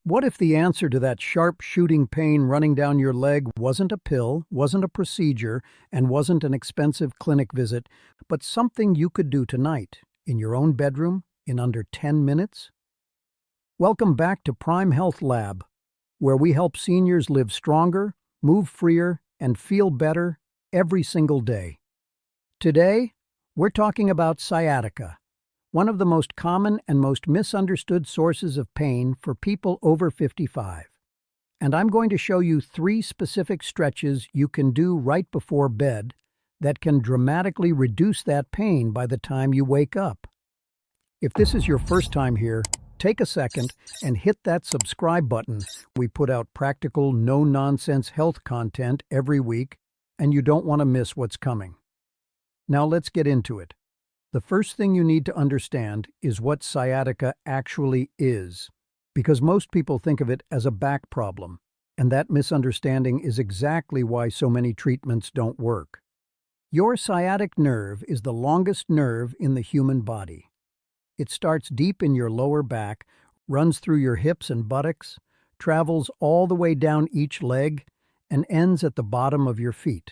What if the answer to that sharp shooting pain running down your leg wasn't a pill, wasn't a procedure, and wasn't an expensive clinic visit, but something you could do tonight, in your own bedroom, in under 10 minutes? Welcome back to Prime Health Lab, where we help seniors live stronger, move freer, and feel better every single day. Today, we're talking about sciatica, one of the most common and most misunderstood sources of pain for people over 55. And I'm going to show you 3 specific stretches you can do right before bed that can dramatically reduce that pain by the time you wake up. If this is your first time here, take a second and hit that subscribe button. We put out practical, no-nonsense health content every week, and you don't want to miss what's coming. Now let's get into it. The first thing you need to understand is what sciatica actually is, because most people think of it as a back problem, and that misunderstanding is exactly why so many treatments don't work. Your sciatic nerve is the longest nerve in the human body. It starts deep in your lower back, runs through your hips and buttocks, travels all the way down each leg, and ends at the bottom of your feet.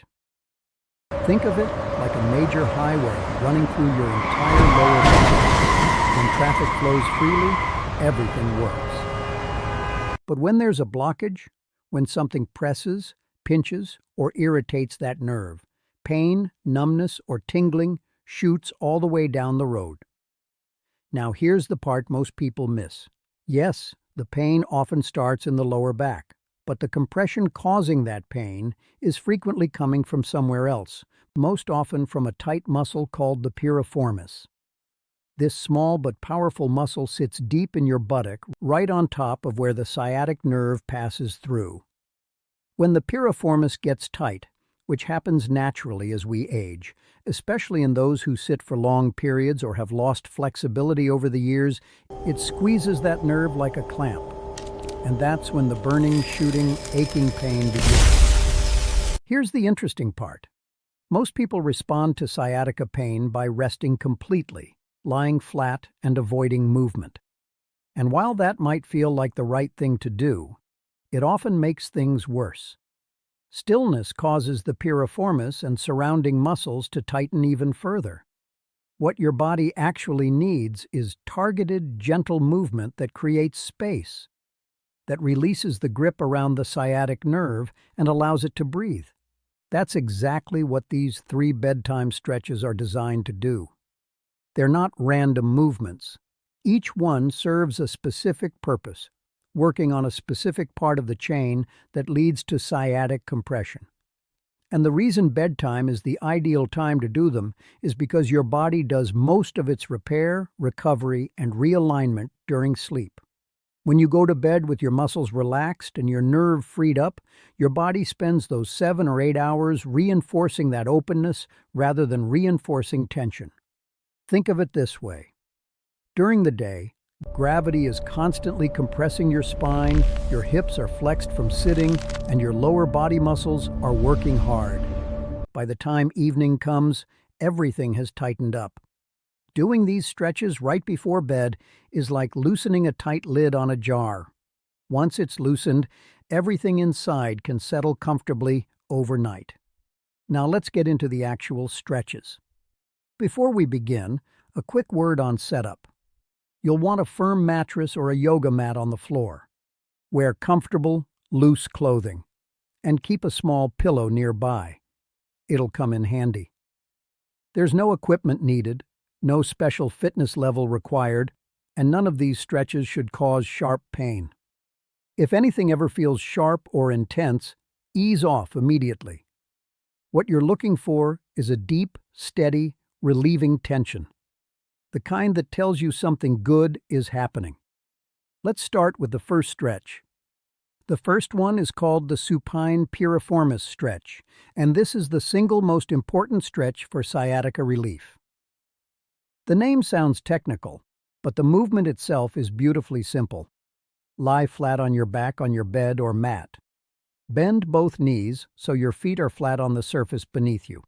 Think of it like a major highway running through your entire lower body. When traffic flows freely, everything works. But when there's a blockage, when something presses, pinches, or irritates that nerve, pain, numbness, or tingling shoots all the way down the road. Now here's the part most people miss. Yes, the pain often starts in the lower back, but the compression causing that pain is frequently coming from somewhere else, most often from a tight muscle called the piriformis. This small but powerful muscle sits deep in your buttock, right on top of where the sciatic nerve passes through. When the piriformis gets tight, which happens naturally as we age, especially in those who sit for long periods or have lost flexibility over the years, it squeezes that nerve like a clamp. And that's when the burning, shooting, aching pain begins. Here's the interesting part. Most people respond to sciatica pain by resting completely, lying flat and avoiding movement. And while that might feel like the right thing to do, it often makes things worse. Stillness causes the piriformis and surrounding muscles to tighten even further. What your body actually needs is targeted, gentle movement that creates space, that releases the grip around the sciatic nerve and allows it to breathe. That's exactly what these 3 bedtime stretches are designed to do. They're not random movements. Each one serves a specific purpose, working on a specific part of the chain that leads to sciatic compression. And the reason bedtime is the ideal time to do them is because your body does most of its repair, recovery, and realignment during sleep. When you go to bed with your muscles relaxed and your nerve freed up, your body spends those 7 or 8 hours reinforcing that openness rather than reinforcing tension. Think of it this way. During the day, gravity is constantly compressing your spine, your hips are flexed from sitting, and your lower body muscles are working hard. By the time evening comes, everything has tightened up. Doing these stretches right before bed is like loosening a tight lid on a jar. Once it's loosened, everything inside can settle comfortably overnight. Now let's get into the actual stretches. Before we begin, a quick word on setup. You'll want a firm mattress or a yoga mat on the floor. Wear comfortable, loose clothing, and keep a small pillow nearby. It'll come in handy. There's no equipment needed, no special fitness level required, and none of these stretches should cause sharp pain. If anything ever feels sharp or intense, ease off immediately. What you're looking for is a deep, steady, relieving tension, the kind that tells you something good is happening. Let's start with the first stretch. The first one is called the Supine Piriformis Stretch, and this is the single most important stretch for sciatica relief. The name sounds technical, but the movement itself is beautifully simple. Lie flat on your back on your bed or mat. Bend both knees so your feet are flat on the surface beneath you.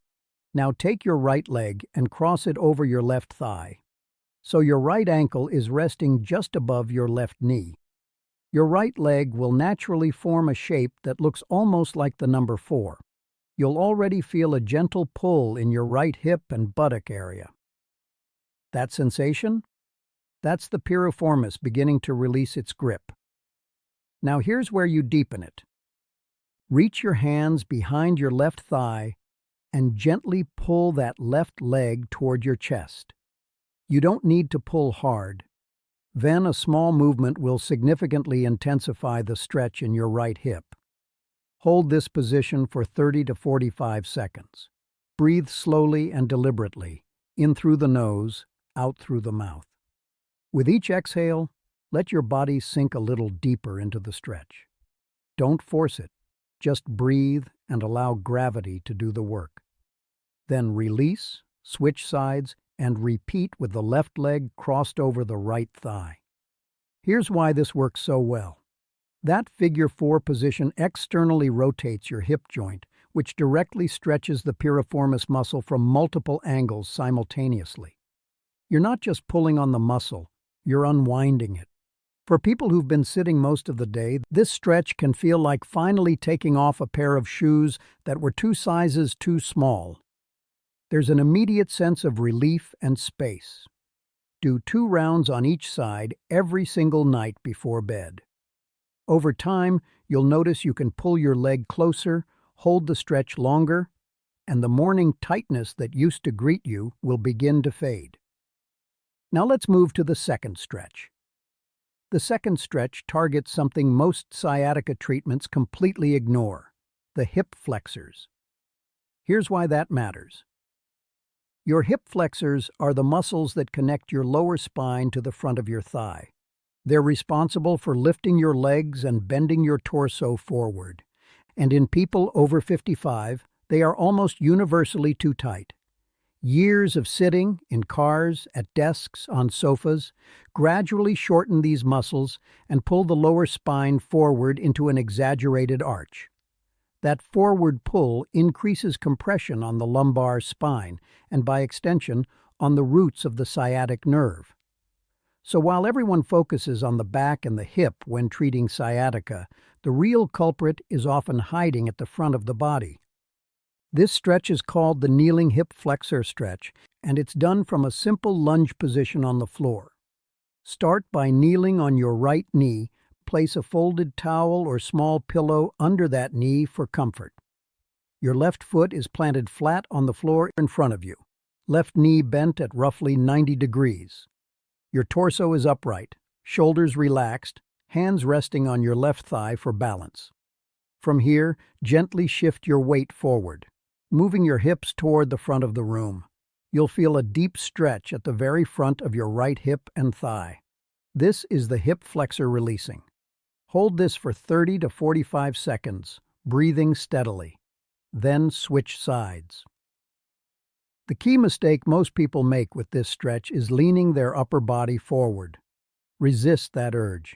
Now take your right leg and cross it over your left thigh, so your right ankle is resting just above your left knee. Your right leg will naturally form a shape that looks almost like the number 4. You'll already feel a gentle pull in your right hip and buttock area. That sensation? That's the piriformis beginning to release its grip. Now here's where you deepen it. Reach your hands behind your left thigh and gently pull that left leg toward your chest. You don't need to pull hard. Then a small movement will significantly intensify the stretch in your right hip. Hold this position for 30 to 45 seconds. Breathe slowly and deliberately, in through the nose, out through the mouth. With each exhale, let your body sink a little deeper into the stretch. Don't force it. Just breathe and allow gravity to do the work. Then release, switch sides, and repeat with the left leg crossed over the right thigh. Here's why this works so well. That figure 4 position externally rotates your hip joint, which directly stretches the piriformis muscle from multiple angles simultaneously. You're not just pulling on the muscle, you're unwinding it. For people who've been sitting most of the day, this stretch can feel like finally taking off a pair of shoes that were 2 sizes too small. There's an immediate sense of relief and space. Do 2 rounds on each side every single night before bed. Over time, you'll notice you can pull your leg closer, hold the stretch longer, and the morning tightness that used to greet you will begin to fade. Now let's move to the second stretch. The second stretch targets something most sciatica treatments completely ignore: the hip flexors. Here's why that matters. Your hip flexors are the muscles that connect your lower spine to the front of your thigh. They're responsible for lifting your legs and bending your torso forward. And in people over 55, they are almost universally too tight. Years of sitting, in cars, at desks, on sofas, gradually shorten these muscles and pull the lower spine forward into an exaggerated arch. That forward pull increases compression on the lumbar spine and, by extension, on the roots of the sciatic nerve. So while everyone focuses on the back and the hip when treating sciatica, the real culprit is often hiding at the front of the body. This stretch is called the kneeling hip flexor stretch, and it's done from a simple lunge position on the floor. Start by kneeling on your right knee. Place a folded towel or small pillow under that knee for comfort. Your left foot is planted flat on the floor in front of you, left knee bent at roughly 90 degrees. Your torso is upright, shoulders relaxed, hands resting on your left thigh for balance. From here, gently shift your weight forward, moving your hips toward the front of the room. You'll feel a deep stretch at the very front of your right hip and thigh. This is the hip flexor releasing. Hold this for 30 to 45 seconds, breathing steadily. Then switch sides. The key mistake most people make with this stretch is leaning their upper body forward. Resist that urge.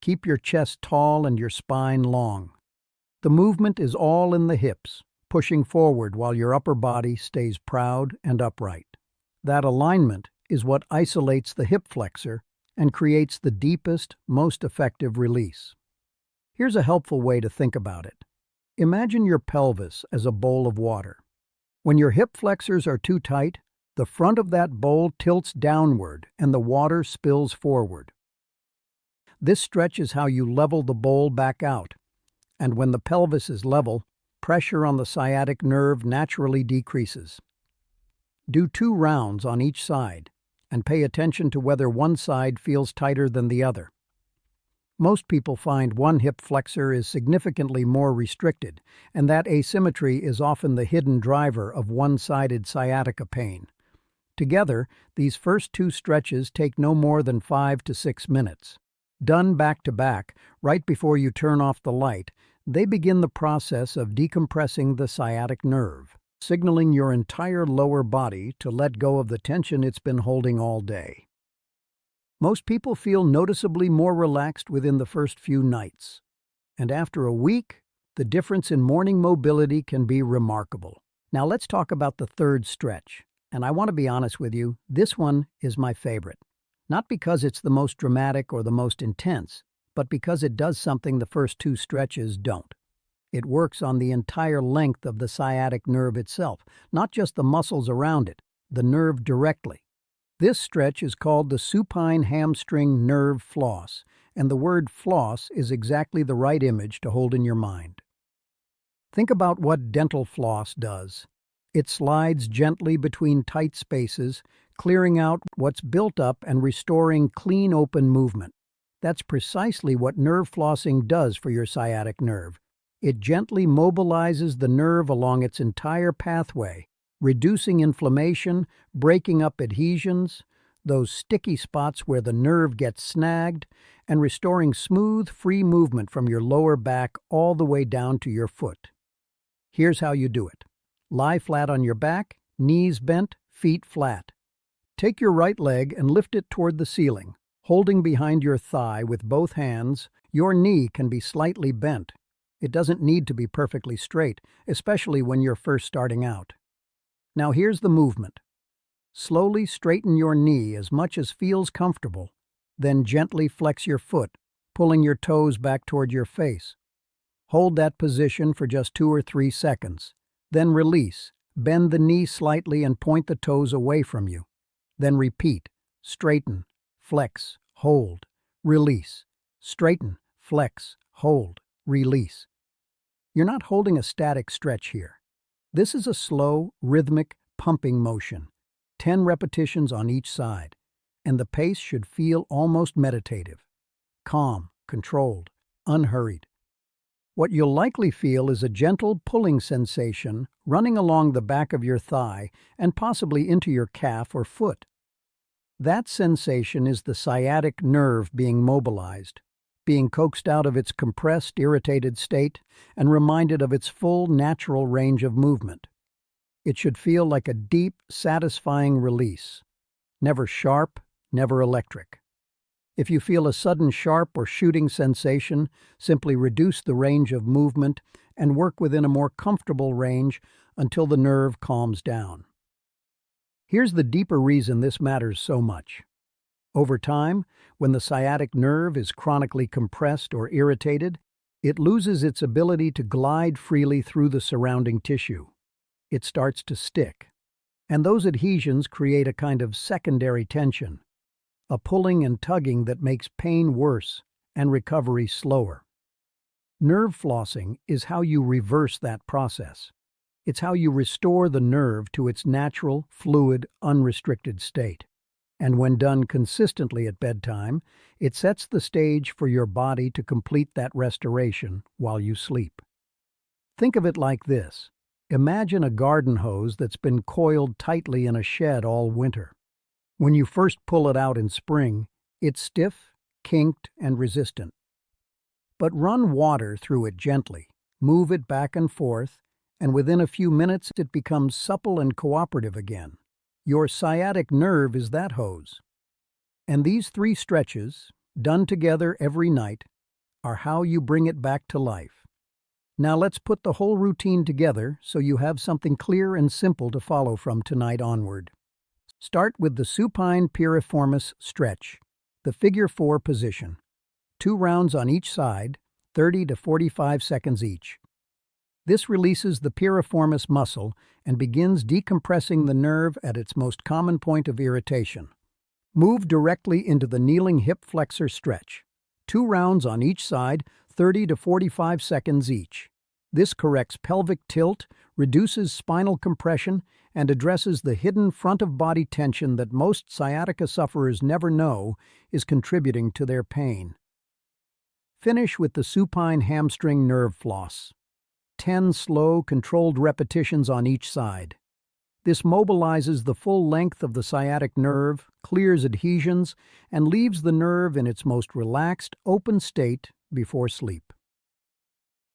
Keep your chest tall and your spine long. The movement is all in the hips, pushing forward while your upper body stays proud and upright. That alignment is what isolates the hip flexor and creates the deepest, most effective release. Here's a helpful way to think about it. Imagine your pelvis as a bowl of water. When your hip flexors are too tight, the front of that bowl tilts downward and the water spills forward. This stretch is how you level the bowl back out, and when the pelvis is level, pressure on the sciatic nerve naturally decreases. Do 2 rounds on each side, and pay attention to whether one side feels tighter than the other. Most people find one hip flexor is significantly more restricted, and that asymmetry is often the hidden driver of one-sided sciatica pain. Together, these first 2 stretches take no more than 5 to 6 minutes. Done back to back, right before you turn off the light, they begin the process of decompressing the sciatic nerve, signaling your entire lower body to let go of the tension it's been holding all day. Most people feel noticeably more relaxed within the first few nights, and after a week, the difference in morning mobility can be remarkable. Now let's talk about the third stretch, and I want to be honest with you, this one is my favorite. Not because it's the most dramatic or the most intense, but because it does something the first two stretches don't. It works on the entire length of the sciatic nerve itself, not just the muscles around it, the nerve directly. This stretch is called the supine hamstring nerve floss, and the word floss is exactly the right image to hold in your mind. Think about what dental floss does. It slides gently between tight spaces, clearing out what's built up and restoring clean open movement. That's precisely what nerve flossing does for your sciatic nerve. It gently mobilizes the nerve along its entire pathway, reducing inflammation, breaking up adhesions, those sticky spots where the nerve gets snagged, and restoring smooth, free movement from your lower back all the way down to your foot. Here's how you do it. Lie flat on your back, knees bent, feet flat. Take your right leg and lift it toward the ceiling. Holding behind your thigh with both hands, your knee can be slightly bent. It doesn't need to be perfectly straight, especially when you're first starting out. Now here's the movement. Slowly straighten your knee as much as feels comfortable, then gently flex your foot, pulling your toes back toward your face. Hold that position for just 2 or 3 seconds. Then release. Bend the knee slightly and point the toes away from you. Then repeat. Straighten, flex, hold, release. Straighten, flex, hold, release. You're not holding a static stretch here. This is a slow, rhythmic, pumping motion. 10 repetitions on each side, and the pace should feel almost meditative. Calm, controlled, unhurried. What you'll likely feel is a gentle pulling sensation running along the back of your thigh and possibly into your calf or foot. That sensation is the sciatic nerve being mobilized, being coaxed out of its compressed, irritated state and reminded of its full, natural range of movement. It should feel like a deep, satisfying release. Never sharp, never electric. If you feel a sudden sharp or shooting sensation, simply reduce the range of movement and work within a more comfortable range until the nerve calms down. Here's the deeper reason this matters so much. Over time, when the sciatic nerve is chronically compressed or irritated, it loses its ability to glide freely through the surrounding tissue. It starts to stick, and those adhesions create a kind of secondary tension, a pulling and tugging that makes pain worse and recovery slower. Nerve flossing is how you reverse that process. It's how you restore the nerve to its natural, fluid, unrestricted state. And when done consistently at bedtime, it sets the stage for your body to complete that restoration while you sleep. Think of it like this. Imagine a garden hose that's been coiled tightly in a shed all winter. When you first pull it out in spring, it's stiff, kinked, and resistant. But run water through it gently, move it back and forth, and within a few minutes it becomes supple and cooperative again. Your sciatic nerve is that hose. And these 3 stretches, done together every night, are how you bring it back to life. Now let's put the whole routine together so you have something clear and simple to follow from tonight onward. Start with the Supine Piriformis Stretch, the figure 4 position. 2 rounds on each side, 30 to 45 seconds each. This releases the piriformis muscle and begins decompressing the nerve at its most common point of irritation. Move directly into the kneeling hip flexor stretch. 2 rounds on each side, 30 to 45 seconds each. This corrects pelvic tilt, reduces spinal compression, and addresses the hidden front-of-body tension that most sciatica sufferers never know is contributing to their pain. Finish with the supine hamstring nerve floss. 10 slow, controlled repetitions on each side. This mobilizes the full length of the sciatic nerve, clears adhesions, and leaves the nerve in its most relaxed, open state before sleep.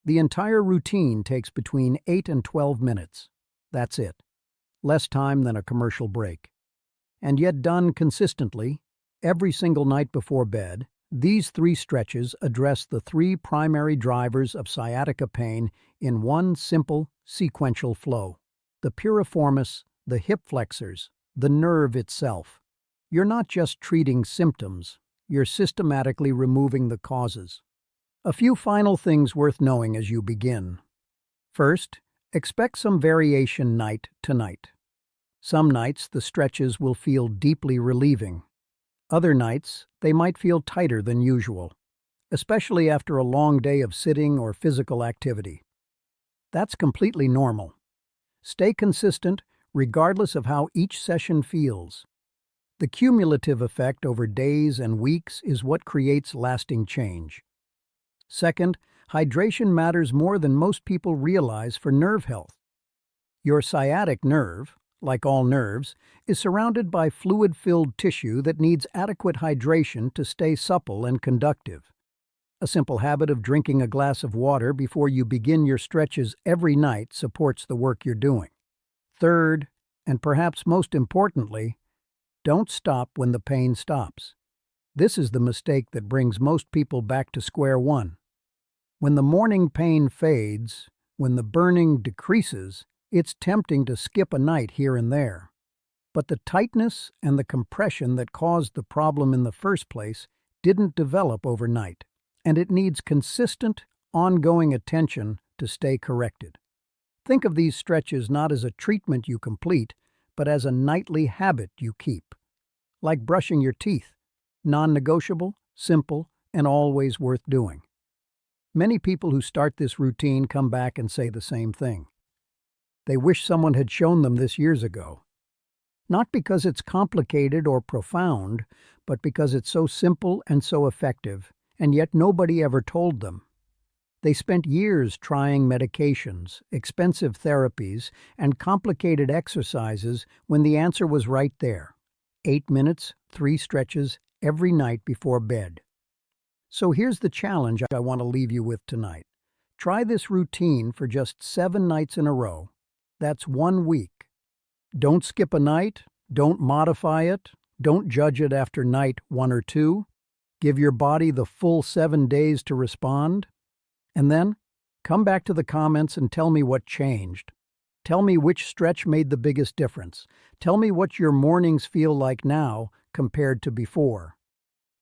The entire routine takes between 8 and 12 minutes. That's it. Less time than a commercial break. And yet done consistently, every single night before bed, these 3 stretches address the 3 primary drivers of sciatica pain in one simple, sequential flow. The piriformis, the hip flexors, the nerve itself. You're not just treating symptoms, you're systematically removing the causes. A few final things worth knowing as you begin. First, expect some variation night to night. Some nights the stretches will feel deeply relieving. Other nights, they might feel tighter than usual, especially after a long day of sitting or physical activity. That's completely normal. Stay consistent regardless of how each session feels. The cumulative effect over days and weeks is what creates lasting change. Second, hydration matters more than most people realize for nerve health. Your sciatic nerve, like all nerves, is surrounded by fluid-filled tissue that needs adequate hydration to stay supple and conductive. A simple habit of drinking a glass of water before you begin your stretches every night supports the work you're doing. Third, and perhaps most importantly, don't stop when the pain stops. This is the mistake that brings most people back to square one. When the morning pain fades, when the burning decreases, it's tempting to skip a night here and there. But the tightness and the compression that caused the problem in the first place didn't develop overnight, and it needs consistent, ongoing attention to stay corrected. Think of these stretches not as a treatment you complete, but as a nightly habit you keep. Like brushing your teeth, non-negotiable, simple, and always worth doing. Many people who start this routine come back and say the same thing. They wish someone had shown them this years ago. Not because it's complicated or profound, but because it's so simple and so effective, and yet nobody ever told them. They spent years trying medications, expensive therapies, and complicated exercises when the answer was right there. 8 minutes, 3 stretches, every night before bed. So here's the challenge I want to leave you with tonight. Try this routine for just 7 nights in a row. That's 1 week. Don't skip a night, don't modify it, don't judge it after night 1 or 2. Give your body the full 7 days to respond. And then, come back to the comments and tell me what changed. Tell me which stretch made the biggest difference. Tell me what your mornings feel like now compared to before.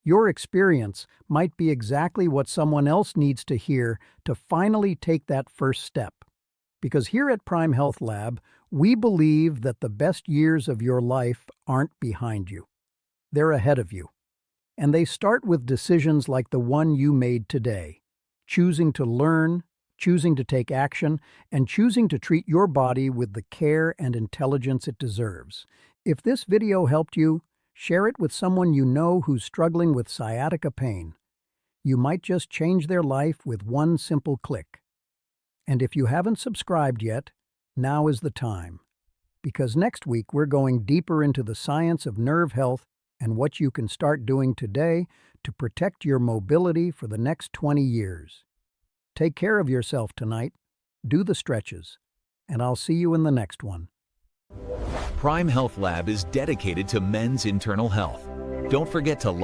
Your experience might be exactly what someone else needs to hear to finally take that first step. Because here at Prime Health Lab, we believe that the best years of your life aren't behind you. They're ahead of you. And they start with decisions like the one you made today. Choosing to learn, choosing to take action, and choosing to treat your body with the care and intelligence it deserves. If this video helped you, share it with someone you know who's struggling with sciatica pain. You might just change their life with one simple click. And if you haven't subscribed yet, now is the time. Because next week we're going deeper into the science of nerve health and what you can start doing today to protect your mobility for the next 20 years. Take care of yourself tonight, do the stretches, and I'll see you in the next one. Prime Health Lab is dedicated to men's internal health. Don't forget to like